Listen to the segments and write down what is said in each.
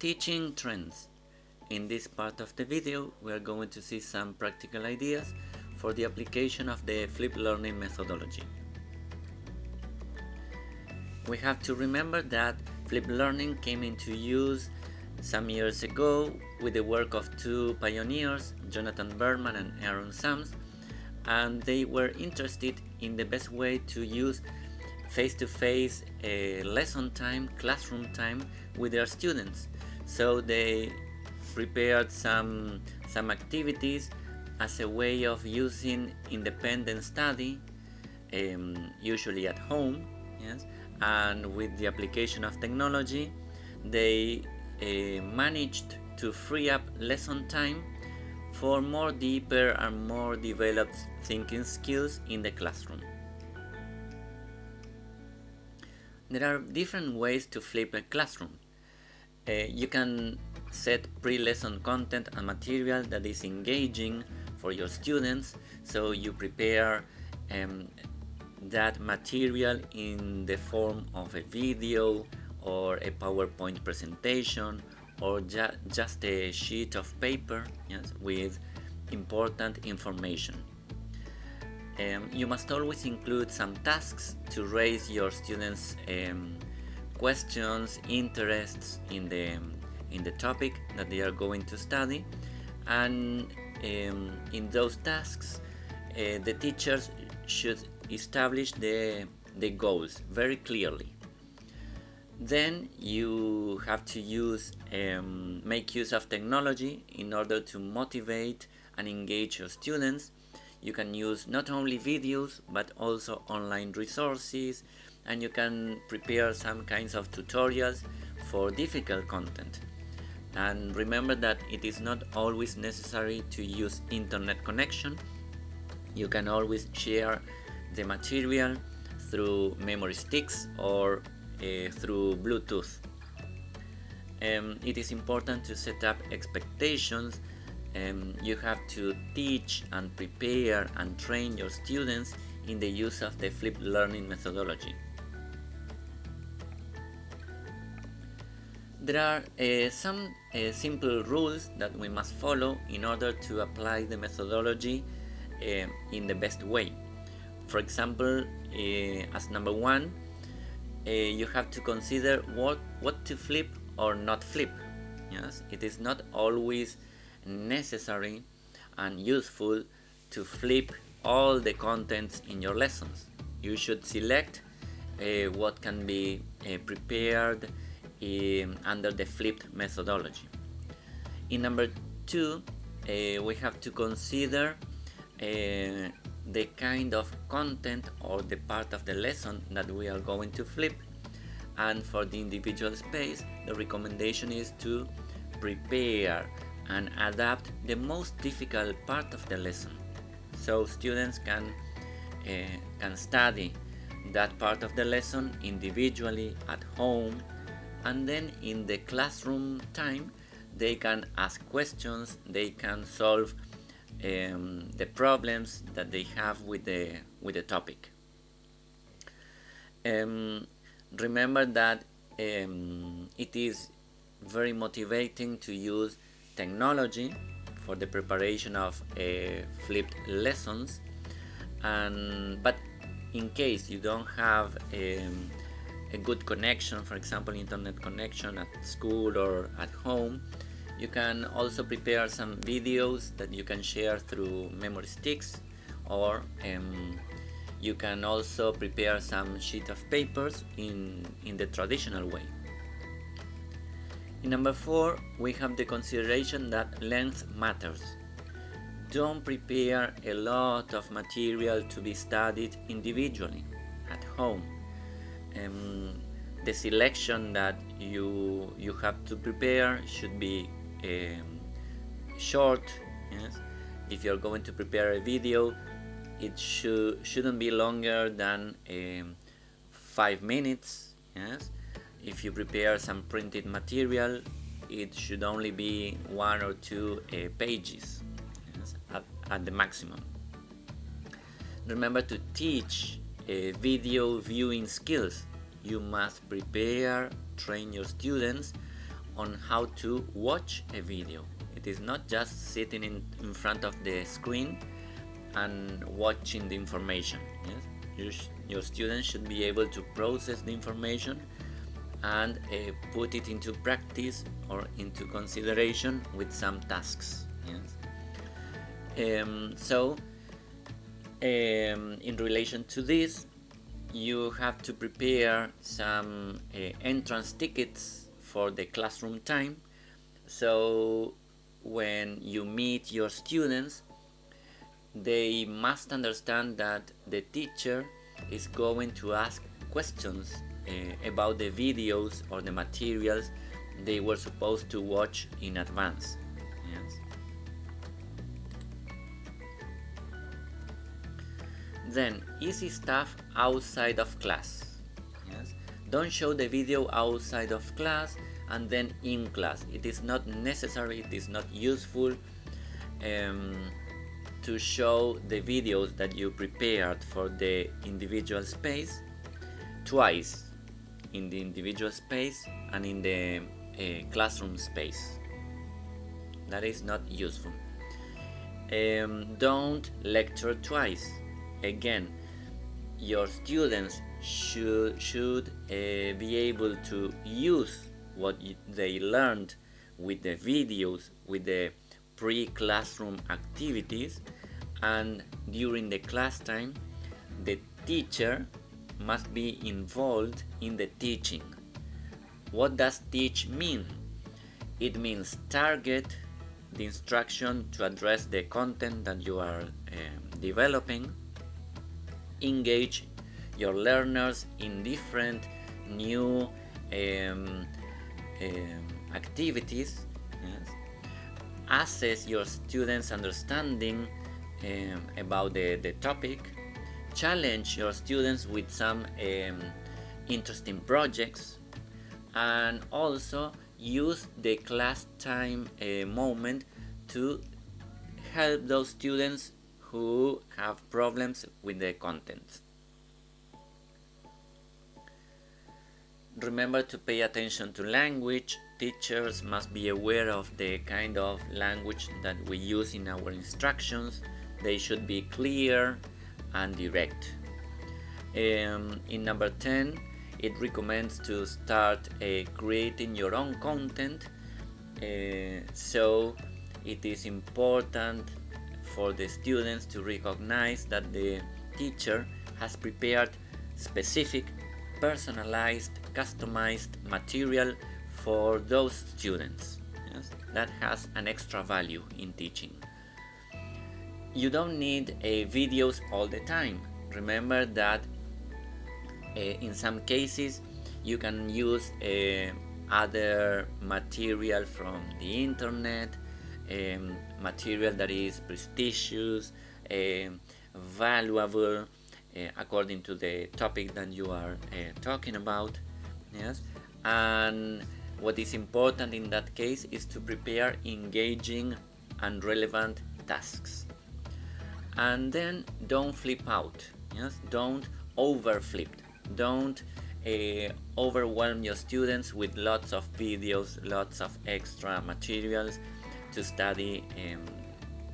Teaching trends. In this part of the video, we are going to see some practical ideas for the application of the flipped learning methodology. We have to remember that flipped learning came into use some years ago with the work of two pioneers, Jonathan Berman and Aaron Sams, and they were interested in the best way to use face-to-face lesson time, classroom time with their students. So they prepared some activities as a way of using independent study, usually at home, yes, and with the application of technology, they managed to free up lesson time for more deeper and more developed thinking skills in the classroom. There are different ways to flip a classroom. You can set pre-lesson content and material that is engaging for your students, so you prepare that material in the form of a video or a PowerPoint presentation or just a sheet of paper, yes, with important information. You must always include some tasks to raise your students' questions, interests in the topic that they are going to study, and in those tasks the teachers should establish the goals very clearly. Then you have to make use of technology in order to motivate and engage your students. You can use not only videos but also online resources, and you can prepare some kinds of tutorials for difficult content. And remember that it is not always necessary to use internet connection. You can always share the material through memory sticks or through Bluetooth. It is important to set up expectations. You have to teach and prepare and train your students in the use of the flipped learning methodology. There are some simple rules that we must follow in order to apply the methodology in the best way. For example, as number one, you have to consider what to flip or not flip. Yes, it is not always necessary and useful to flip all the contents in your lessons. You should select what can be prepared under the flipped methodology. In number two, we have to consider the kind of content or the part of the lesson that we are going to flip, and for the individual space the recommendation is to prepare and adapt the most difficult part of the lesson, so students can study that part of the lesson individually at home, and then in the classroom time they can ask questions, they can solve the problems that they have with the topic. Remember that it is very motivating to use technology for the preparation of flipped lessons, but in case you don't have a good connection, for example internet connection at school or at home, you can also prepare some videos that you can share through memory sticks, or you can also prepare some sheet of papers in the traditional way. In number four, we have the consideration that length matters. Don't prepare a lot of material to be studied individually at home. The selection that you have to prepare should be short. Yes, if you're going to prepare a video, it shouldn't be longer than 5 minutes. Yes, if you prepare some printed material, it should only be 1 or 2 pages, yes, at the maximum. Remember to teach video viewing skills. You must prepare, train your students on how to watch a video. It is not just sitting in front of the screen and watching the information. Yes? Your students should be able to process the information and put it into practice or into consideration with some tasks. Yes? In relation to this, you have to prepare some entrance tickets for the classroom time. So when you meet your students, they must understand that the teacher is going to ask questions about the videos or the materials they were supposed to watch in advance. Yes. Then, easy stuff outside of class. Yes. Don't show the video outside of class and then in class. It is not necessary, it is not useful to show the videos that you prepared for the individual space twice, in the individual space and in the classroom space. That is not useful. Don't lecture twice. Again, your students should be able to use what they learned with the videos, with the pre-classroom activities, and during the class time, the teacher must be involved in the teaching. What does teach mean? It means target the instruction to address the content that you are developing, engage your learners in different new activities. Yes. Assess your students' understanding about the topic, challenge your students with some interesting projects, and also use the class time moment to help those students who have problems with the content. Remember to pay attention to language. Teachers must be aware of the kind of language that we use in our instructions. They should be clear and direct. In number 10, it recommends to start creating your own content. So it is important for the students to recognize that the teacher has prepared specific, personalized, customized material for those students. Yes? That has an extra value in teaching. You don't need videos all the time. Remember that in some cases you can use other material from the internet, material that is prestigious, valuable according to the topic that you are talking about. Yes, and what is important in that case is to prepare engaging and relevant tasks. And then don't flip out. Yes, don't overflip. Don't overwhelm your students with lots of videos, lots of extra materials to study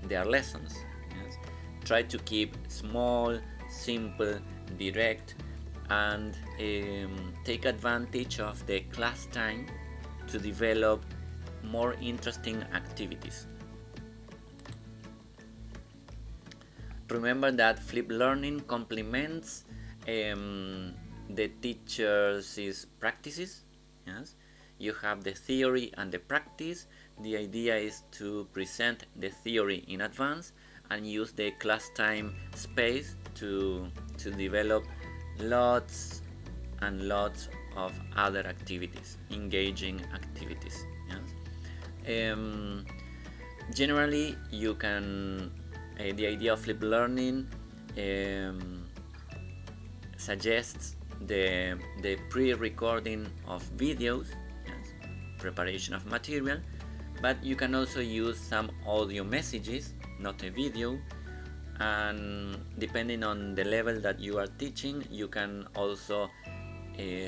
their lessons. Yes? Try to keep small, simple, direct, and take advantage of the class time to develop more interesting activities. Remember that flipped learning complements the teacher's practices. Yes, you have the theory and the practice. The idea is to present the theory in advance and use the class time space to develop lots and lots of other activities, engaging activities. Yes. Generally, you can. The idea of flipped learning suggests the pre-recording of videos, yes, preparation of material, but you can also use some audio messages, not a video, and depending on the level that you are teaching, you can also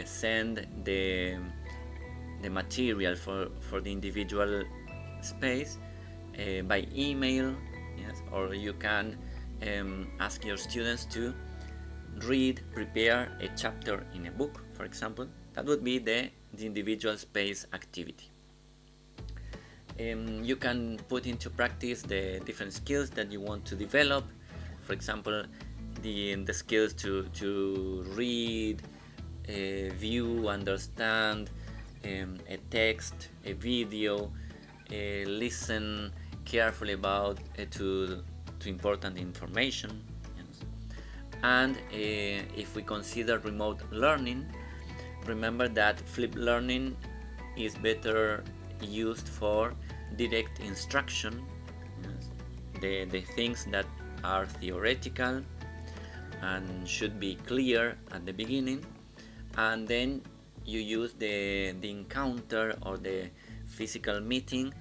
send the the material for the individual space by email, yes, or you can ask your students to prepare a chapter in a book, for example. That would be the individual space activity. You can put into practice the different skills that you want to develop. For example, the skills to read, view, understand a text, a video, listen carefully about to important information. Yes. And if we consider remote learning, remember that flipped learning is better used for direct instruction. Yes. The things that are theoretical and should be clear at the beginning, and then you use the encounter or the physical meeting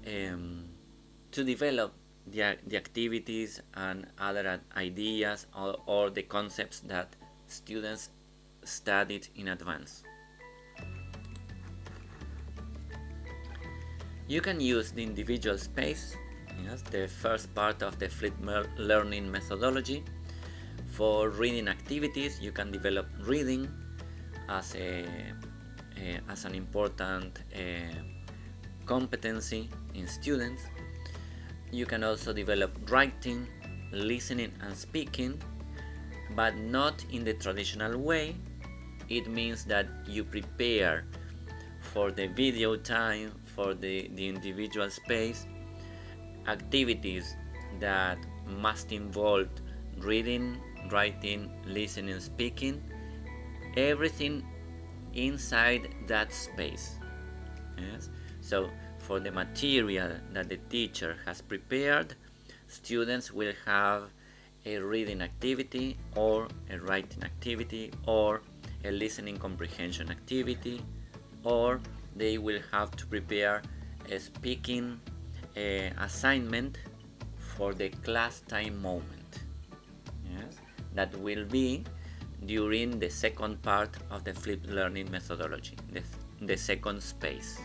to develop the activities and other ideas or the concepts that students studied in advance. You can use the individual space, yes, the first part of the flipped learning methodology. For reading activities, you can develop reading as an important competency in students. You can also develop writing, listening and speaking, but not in the traditional way. It means that you prepare for the video time, for the individual space, activities that must involve reading, writing, listening, speaking, everything inside that space. Yes? So for the material that the teacher has prepared, students will have a reading activity or a writing activity or a listening comprehension activity, or they will have to prepare a speaking assignment for the class time moment. Yes? That will be during the second part of the flipped learning methodology, the second space.